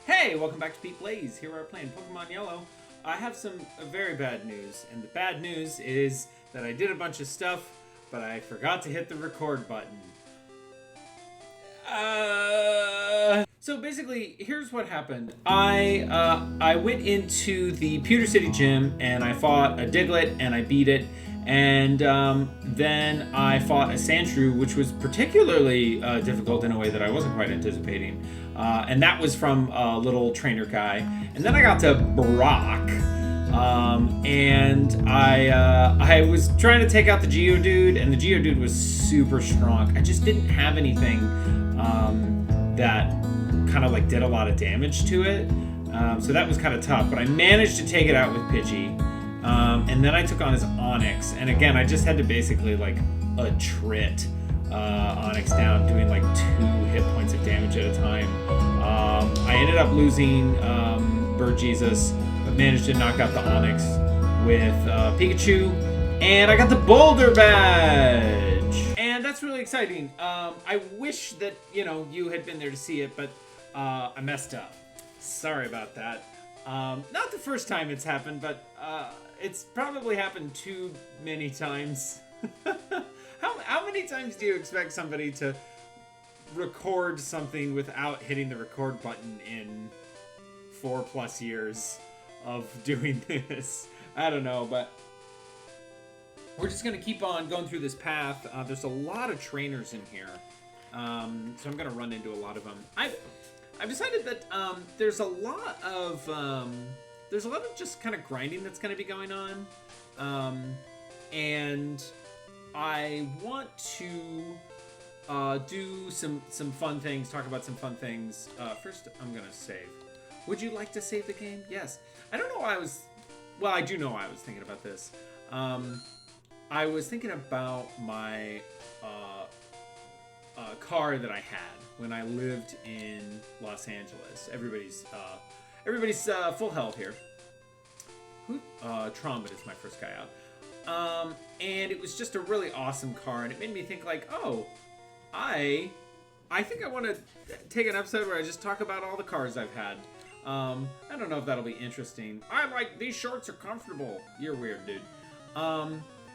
Hey, welcome back to PETEPLAYS. Here we're playing Pokemon Yellow. I have some very bad news, and the bad news is that I did a bunch of stuff, but I forgot to hit the record button. So basically, here's what happened. I went into the Pewter City gym, and I fought a Diglett, and I beat it. And then I fought a SANDSHREW, which was particularly difficult in a way that I wasn't quite anticipating. And that was from a little trainer guy. And then I got to Brock. And I was trying to take out the GEODUDE, and the GEODUDE was super strong. I just didn't have anything that kind of like did a lot of damage to it. So that was kind of tough. But I managed to take it out with Pidgey. And then I took on his Onix, and again, I just had to basically like attrit Onix down, doing like 2 hit points of damage at a time. I ended up losing Bird Jesus, but managed to knock out the Onix with Pikachu, and I got the Boulder Badge! And that's really exciting. I wish that, you had been there to see it, but I messed up. Sorry about that. Not the first time it's happened, but it's probably happened too many times. How many times do you expect somebody to record something without hitting the record button in 4+ years of doing this? I don't know, but we're just going to keep on going through this path. There's a lot of trainers in here, so I'm going to run into a lot of them. I've decided that there's a lot of just kind of grinding that's going to be going on, and I want to do some fun things, talk about some fun things. First, I'm going to save. Would you like to save the game? Yes. I don't know why I do know why I was thinking about this. I was thinking about my car that I had when I lived in Los Angeles. Everybody's full health here. Trombit is my first guy out. And it was just a really awesome car, and it made me think like, oh, I think I want to take an episode where I just talk about all the cars I've had. I don't know if that'll be interesting. I like these shorts are comfortable. You're weird, dude.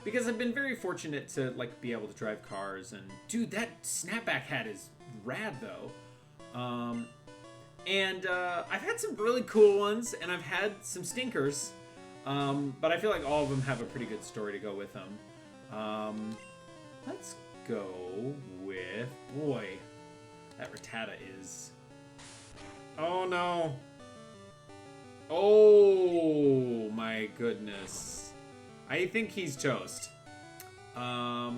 Because I've been very fortunate to like be able to drive cars, and dude, that snapback hat is rad though. And I've had some really cool ones, and I've had some stinkers. But I feel like all of them have a pretty good story to go with them. Let's go with, boy, that Rattata is, oh no. Oh my goodness. I think he's toast. Well,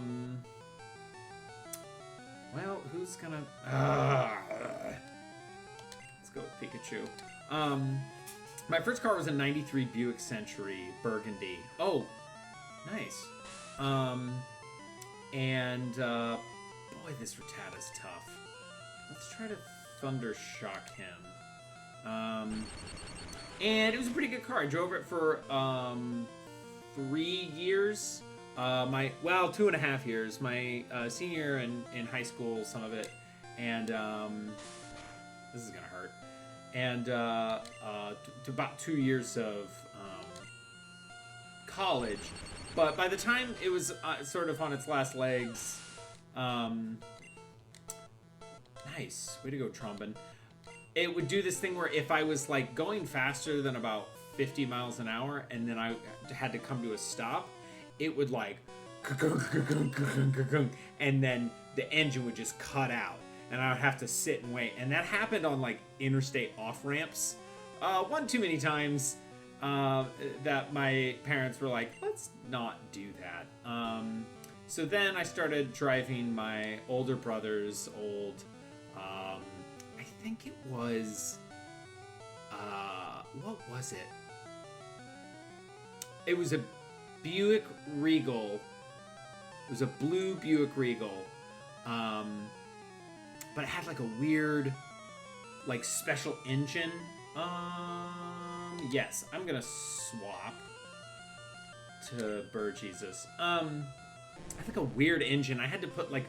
who's gonna, let's go with Pikachu. My first car was a 93 Buick Century Burgundy. Oh, nice. And boy, this Rattata's tough. Let's try to Thunder Shock him. And it was a pretty good car. I drove it for 3 years. 2.5 years. My senior year in high school, some of it, and this is gonna hurt. And to about 2 years of college. But by the time it was sort of on its last legs, nice, way to go, Trombin. It would do this thing where if I was like going faster than about 50 miles an hour, and then I had to come to a stop, it would like, and then the engine would just cut out. And I would have to sit and wait. And that happened on, like, interstate off-ramps. One too many times that my parents were like, let's not do that. So then I started driving my older brother's old, I think it was, what was it? It was a Buick Regal. It was a blue Buick Regal. But it had like a weird, like special engine. Yes, I'm gonna swap to Bird Jesus. I think a weird engine. I had to put like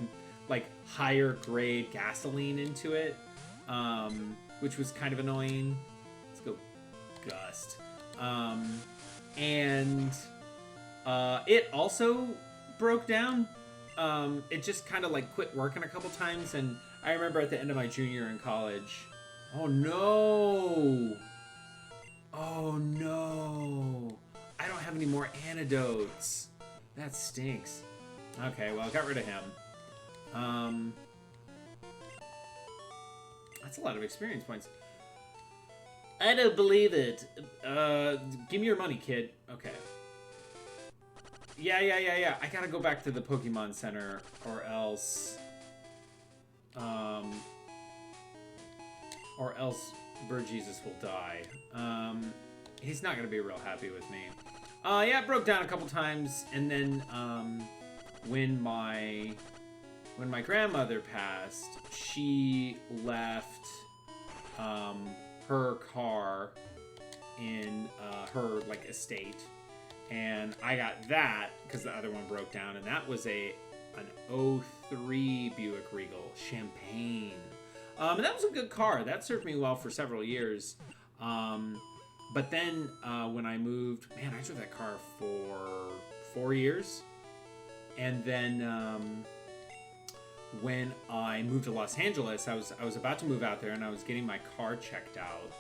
higher grade gasoline into it. which was kind of annoying. Let's go Gust. And it also broke down. It just kind of like quit working a couple times, and I remember at the end of my junior year in college. Oh no! Oh no! I don't have any more antidotes. That stinks. Okay, well, I got rid of him. That's a lot of experience points. I don't believe it. Give me your money, kid. Okay. Yeah. I gotta go back to the Pokemon Center, or else Bird Jesus will die. He's not gonna be real happy with me. Yeah, it broke down a couple times, and then when my grandmother passed, she left her car in her like estate, and I got that because the other one broke down, and that was an 03 Buick Regal Champagne. And that was a good car. That served me well for several years. But then when I moved, man, I drove that car for 4 years. And then when I moved to Los Angeles, I was about to move out there, and I was getting my car checked out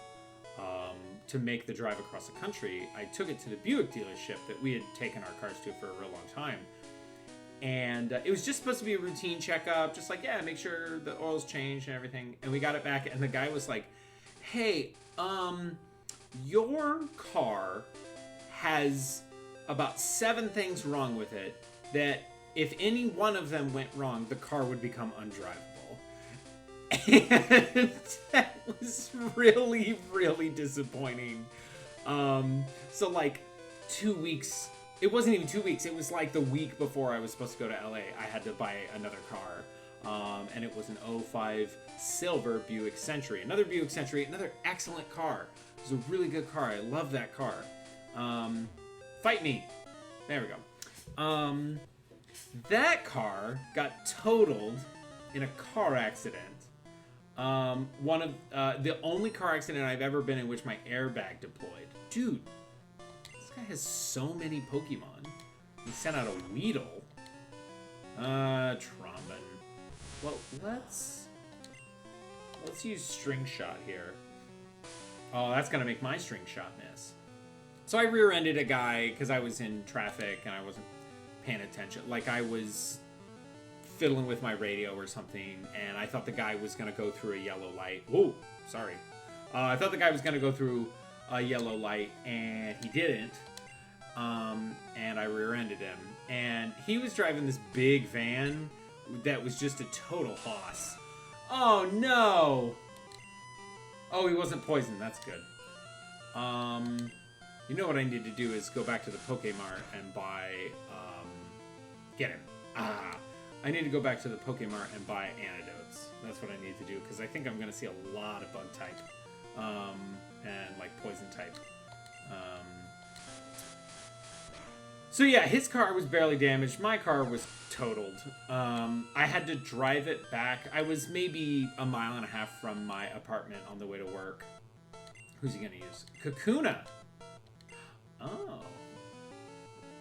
to make the drive across the country. I took it to the Buick dealership that we had taken our cars to for a real long time. And it was just supposed to be a routine checkup, just like, yeah, make sure the oil's changed and everything. And we got it back, and the guy was like, hey, your car has about 7 things wrong with it that if any one of them went wrong, the car would become undrivable. And that was really, really disappointing. So like 2 weeks, it wasn't even 2 weeks, it was like the week before I was supposed to go to LA, I had to buy another car. And it was an 05 silver Buick Century. Another Buick Century, another excellent car. It was a really good car. I love that car. Fight me. There we go. That car got totaled in a car accident. One of the only car accident I've ever been in which my airbag deployed. Dude, this guy has so many Pokemon. He sent out a Weedle. Trombone. Well, let's use String Shot here. Oh, that's gonna make my String Shot miss. So I rear-ended a guy because I was in traffic and I wasn't paying attention. Like I was fiddling with my radio or something, and I thought the guy was gonna go through a yellow light. Whoa, sorry. I thought the guy was gonna go through a yellow light, and he didn't. And I rear-ended him. And he was driving this big van that was just a total hoss. Oh no! Oh, he wasn't poisoned. That's good. You know what I need to do is go back to the Pokemart and buy, get him. I need to go back to the Pokemart and buy antidotes. That's what I need to do, because I think I'm going to see a lot of bug type, and like poison type. So yeah, his car was barely damaged. My car was totaled. I had to drive it back. I was maybe a mile and a half from my apartment on the way to work. Who's he going to use? KAKUNA. Oh.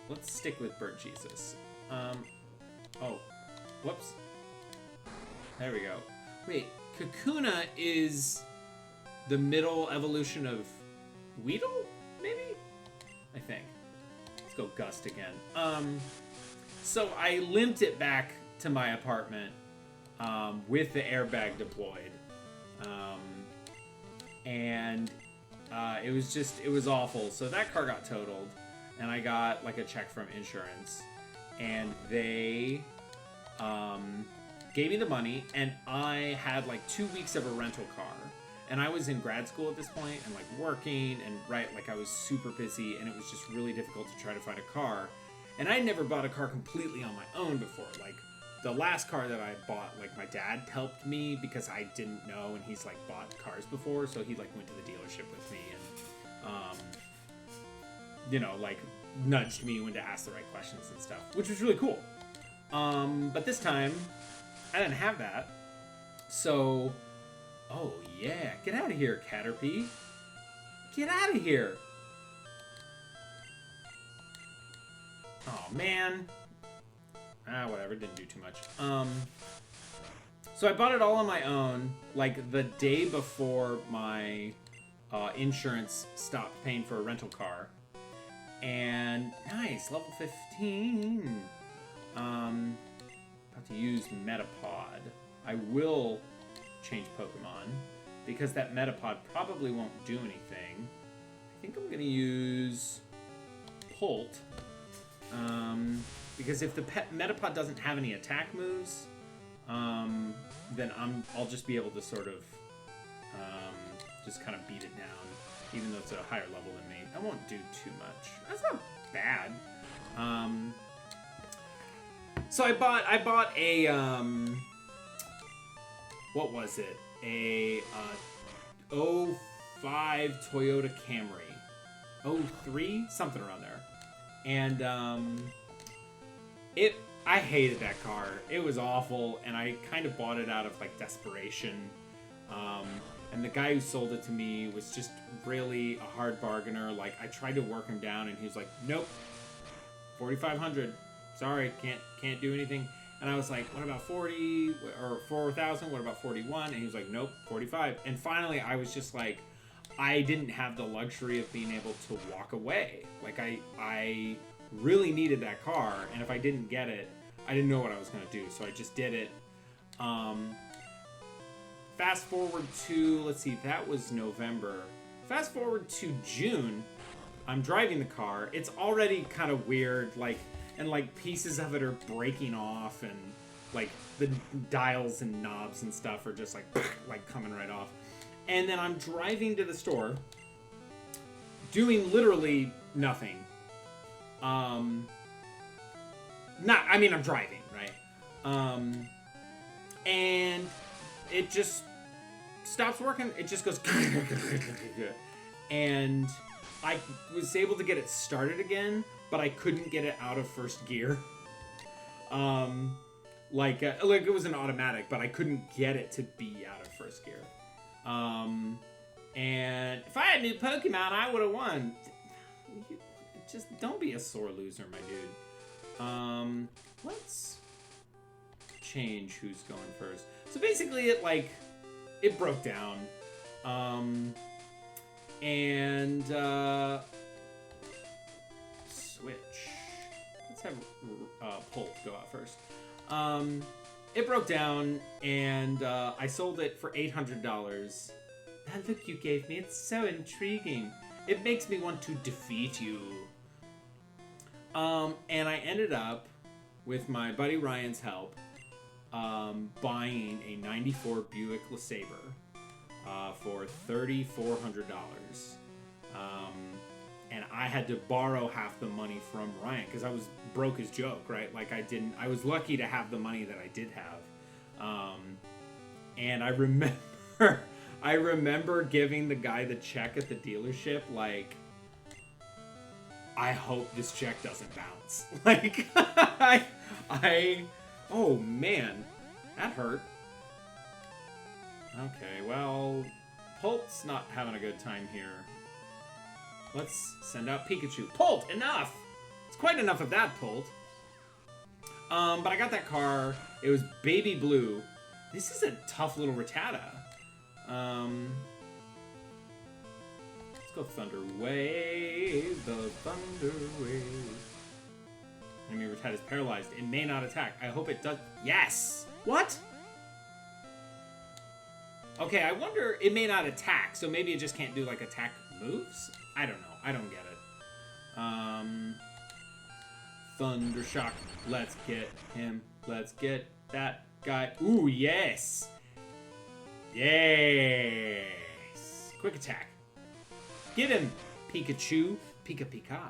Let's stick with Bird Jesus. Oh. Whoops. There we go. Wait, KAKUNA is the middle evolution of Weedle? Maybe? I think. Let's go Gust again. So I limped it back to my apartment with the airbag deployed. And it was awful. So that car got totaled, and I got like a check from insurance, and they gave me the money, and I had like 2 weeks of a rental car. And I was in grad school at this point and like working, and like I was super busy, and it was just really difficult to try to find a car. And I never bought a car completely on my own before. Like the last car that I bought, like my dad helped me because I didn't know, and he's like bought cars before, so he like went to the dealership with me and you know, like nudged me when to ask the right questions and stuff, which was really cool. But this time I didn't have that, so Oh, yeah. Get out of here, CATERPIE. Get out of here. Oh, man. Whatever. Didn't do too much. So I bought it all on my own, like, the day before my insurance stopped paying for a rental car. And, nice. Level 15. About to use Metapod. I will change Pokemon because that Metapod probably won't do anything. I think I'm going to use Polt because if the Metapod doesn't have any attack moves, then I'll just be able to sort of just kind of beat it down, even though it's at a higher level than me. I won't do too much. That's not bad. So I bought a what was it? A 05 Toyota Camry. 03? Something around there. And I hated that car. It was awful, and I kind of bought it out of like desperation. And the guy who sold it to me was just really a hard bargainer. Like, I tried to work him down, and he was like, "Nope, 4,500. Sorry, can't do anything." And I was like, "What about 40 or 4,000? What about 41?" And he was like, "Nope, 45." And finally, I was just like, I didn't have the luxury of being able to walk away. Like, I really needed that car, and if I didn't get it, I didn't know what I was gonna do. So I just did it. Fast forward to, let's see, that was November. Fast forward to June. I'm driving the car. It's already kind of weird, and pieces of it are breaking off, and like the dials and knobs and stuff are just like coming right off. And then I'm driving to the store, doing literally nothing. I'm driving, right? And it just stops working. It just goes and I was able to get it started again, but I couldn't get it out of first gear. Like it was an automatic, but I couldn't get it to be out of first gear. And if I had a new Pokemon, I would have won. Just don't be a sore loser, my dude. Let's change who's going first. So basically, it broke down. And switch. Let's have Polt go out first. It broke down, and I sold it for $800. That look you gave me, it's so intriguing. It makes me want to defeat you. And I ended up, with my buddy Ryan's help, buying a 94 Buick LeSabre for $3,400. And I had to borrow half the money from Ryan because I was broke as joke, right? Like I was lucky to have the money that I did have. And I remember giving the guy the check at the dealership, like, I hope this check doesn't bounce. Like, oh man, that hurt. Okay, well, Polt's not having a good time here. Let's send out Pikachu. Polt, enough! It's quite enough of that, Polt. But I got that car. It was baby blue. This is a tough little Rattata. Let's go Thunder Wave. The Thunder Wave. Enemy Rattata's paralyzed. It may not attack. I hope it does. Yes! What? Okay, I wonder, it may not attack, so maybe it just can't do, like, attack moves? I don't know. I don't get it. Thunder Shock. Let's get him. Let's get that guy. Ooh, yes! Yes! Quick attack. Get him, Pikachu. Pika Pika.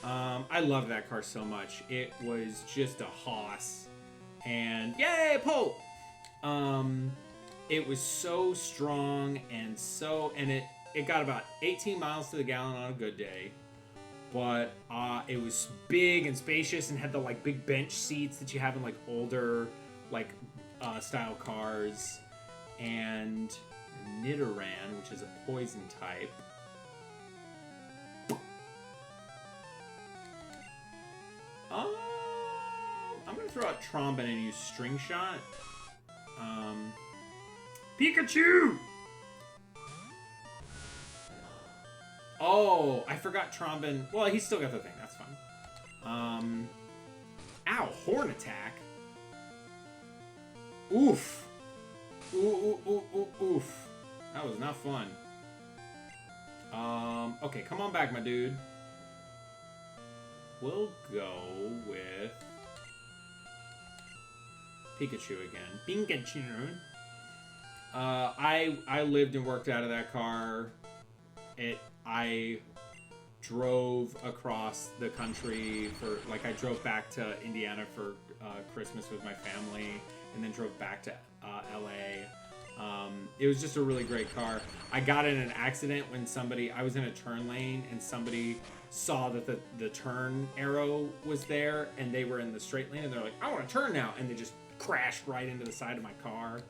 I love that car so much. It was just a hoss. And yay, Polt! It was so strong and it got about 18 miles to the gallon on a good day. But it was big and spacious and had the big bench seats that you have in older style cars. and Nidoran, which is a poison type. I'm gonna throw out Trombin and use String Shot. Pikachu! Oh, I forgot Trombin. Well, he's still got the thing. That's fine. Ow, Horn Attack. Oof. Oof. That was not fun. Okay, come on back, my dude. We'll go with Pikachu again. Pikachu. I lived and worked out of that car. I drove across the country for, like, I drove back to Indiana for Christmas with my family, and then drove back to LA. It was just a really great car. I got in an accident when I was in a turn lane, and somebody saw that the turn arrow was there, and they were in the straight lane, and they're like, I want to turn now, and they just crashed right into the side of my car.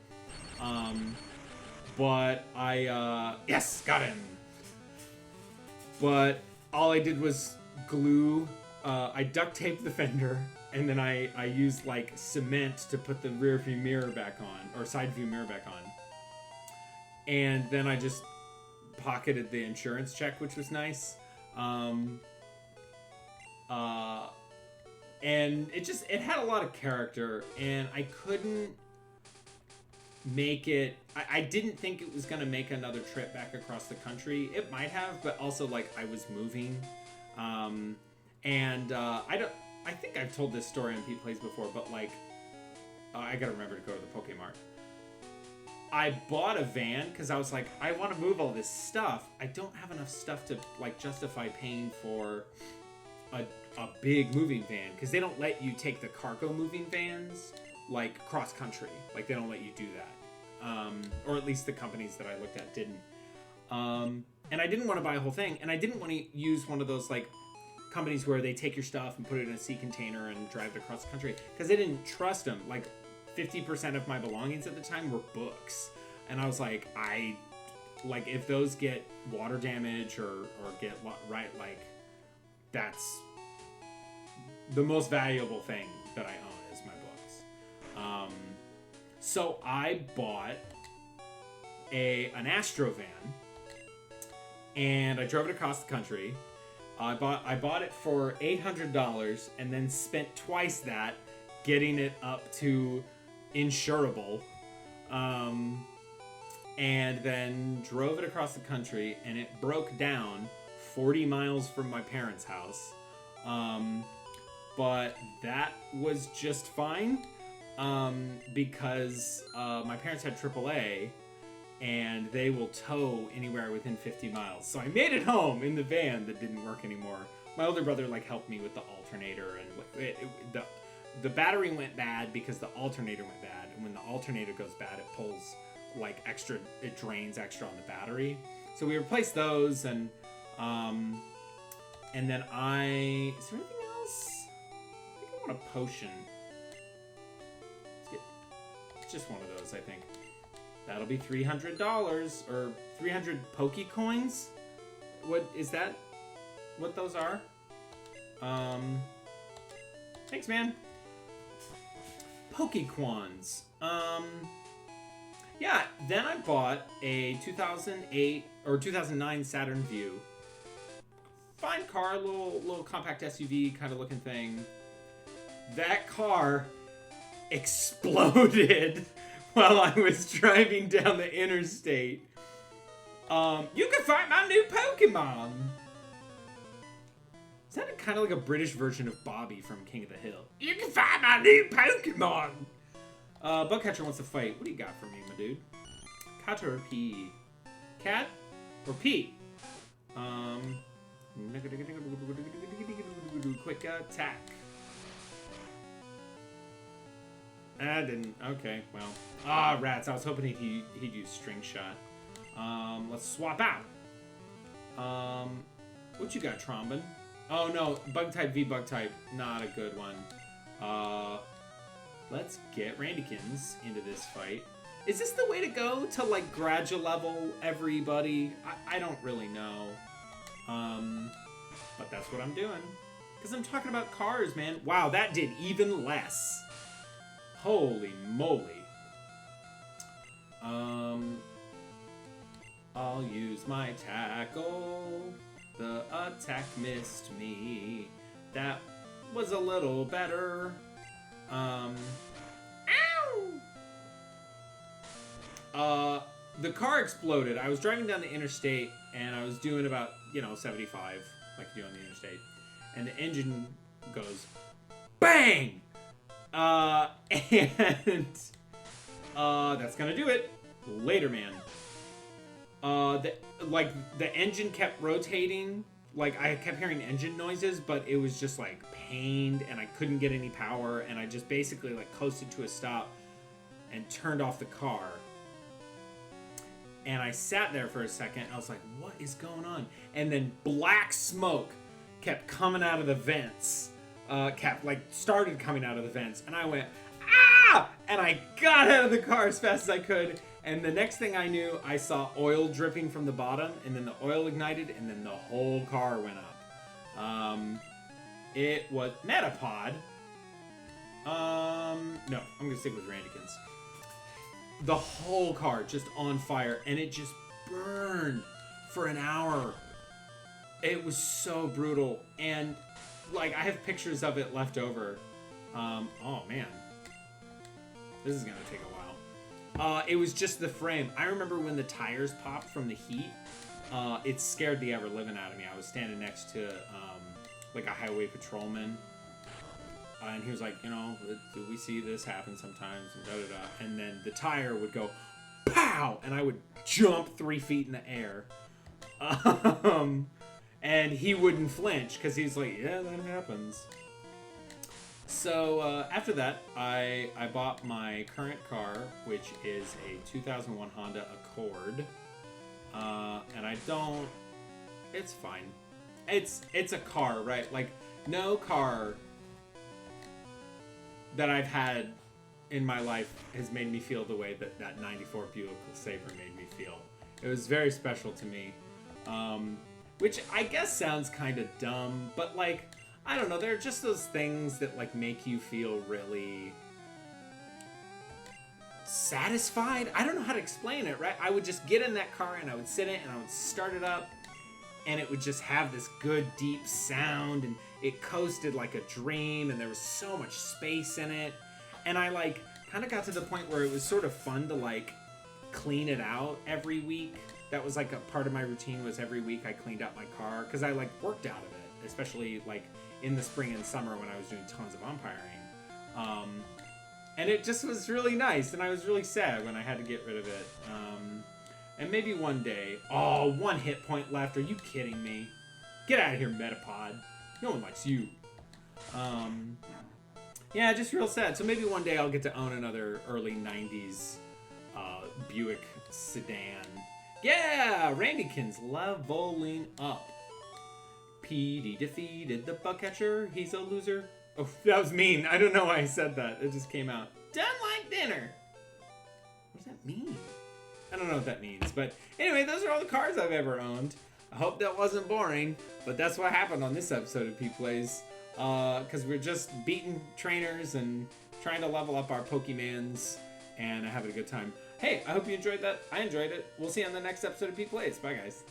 But I, yes, got in. But all I did was glue, I duct taped the fender, and then I used, like, cement to put the rear view mirror back on, or side view mirror back on. And then I just pocketed the insurance check, which was nice. And it had a lot of character, and I couldn't make it. I didn't think it was going to make another trip back across the country. It might have, but also, like, I was moving. I think I've told this story on Pete Plays before, but, like, I gotta remember to go to the Pokemart. I bought a van because I was like, I want to move all this stuff. I don't have enough stuff to, like, justify paying for a big moving van, because they don't let you take the cargo moving vans, like, cross country. Like, they don't let you do that. Or at least the companies that I looked at didn't. And I didn't want to buy a whole thing, and I didn't want to use one of those, like, companies where they take your stuff and put it in a sea container and drive it across the country, because I didn't trust them. Like, 50% of my belongings at the time were books, and I was like, if those get water damage or get right, like, that's the most valuable thing that I own is my books. So I bought an Astro van, and I drove it across the country. I bought it for $800, and then spent twice that getting it up to insurable, and then drove it across the country, and it broke down 40 miles from my parents' house, but that was just fine, because my parents had AAA, and they will tow anywhere within 50 miles. So I made it home in the van that didn't work anymore. My older brother, like, helped me with the alternator, and the battery went bad because the alternator went bad. And when the alternator goes bad, it pulls, like, extra, it drains extra on the battery. So we replaced those, and then is there anything else? I think I want a potion. It's just one of those, I think. That'll be $300, or 300 Pokecoins. What is that? What those are? Thanks, man. Pokecoins. Yeah, then I bought a 2008 or 2009 Saturn Vue. Fine car, little compact SUV kind of looking thing. That car exploded while I was driving down the interstate. You can find my new Pokemon. Is that kind of like a British version of Bobby from King of the Hill? You can find my new Pokemon. Bugcatcher wants to fight. What do you got for me, my dude? Caterpie. Cat or P? Quick attack. I didn't. Okay, well. Ah, rats. I was hoping he'd use String Shot. Let's swap out. What you got, Trombin? Oh, no. Bug-type v Bug-type. Not a good one. Let's get Randykins into this fight. Is this the way to go to, like, gradual level everybody? I don't really know. But that's what I'm doing. Because I'm talking about cars, man. Wow, that did even less. Holy moly. I'll use my tackle. The attack missed me. That was a little better. Ow! The car exploded. I was driving down the interstate, and I was doing about, 75, like you do on the interstate. And the engine goes, BANG! That's gonna do it. Later, man. The engine kept rotating. Like, I kept hearing engine noises, but it was just, like, pained, and I couldn't get any power, and I just basically, like, coasted to a stop and turned off the car. And I sat there for a second. I was like, what is going on? And then black smoke kept coming out of the vents. Started coming out of the vents. And I went, ah! And I got out of the car as fast as I could. And the next thing I knew, I saw oil dripping from the bottom. And then the oil ignited. And then the whole car went up. It was Metapod. No, I'm going to stick with Randykins. The whole car just on fire, and it just burned for an hour. It was so brutal, and like I have pictures of it left over. Oh man, this is gonna take a while. It was just the frame. I remember when the tires popped from the heat. It scared the ever living out of me. I was standing next to like a highway patrolman. And he was like, do we see this happen sometimes? And da-da-da. And then the tire would go, pow! And I would jump 3 feet in the air. And he wouldn't flinch, because he's like, yeah, that happens. So, after that, I bought my current car, which is a 2001 Honda Accord. And I don't... It's fine. It's a car, right? Like, no car that I've had in my life has made me feel the way that 94 Buick Sabre made me feel. It was very special to me. Which I guess sounds kind of dumb, but like, I don't know, they're just those things that like make you feel really satisfied. I don't know how to explain it, right? I would just get in that car and I would sit in it and I would start it up and it would just have this good deep sound and it coasted like a dream and there was so much space in it. And I like kind of got to the point where it was sort of fun to like clean it out every week. That was like a part of my routine, was every week I cleaned out my car because I like worked out of it, especially like in the spring and summer when I was doing tons of umpiring. And it just was really nice, and I was really sad when I had to get rid of it. And maybe one day... Oh, 1 hit point left. Are you kidding me? Get out of here, Metapod. No one likes you. Yeah, just real sad. So maybe one day I'll get to own another early 90s Buick sedan. Yeah! Randykins leveling up. Petey defeated the bug catcher. He's a loser. Oh, that was mean. I don't know why I said that. It just came out. Done like dinner. What does that mean? I don't know what that means. But anyway, those are all the cars I've ever owned. I hope that wasn't boring. But that's what happened on this episode of PETEPLAYS. Because we're just beating trainers and trying to level up our Pokemans. And having a good time. Hey, I hope you enjoyed that. I enjoyed it. We'll see you on the next episode of PETEPLAYS. Bye, guys.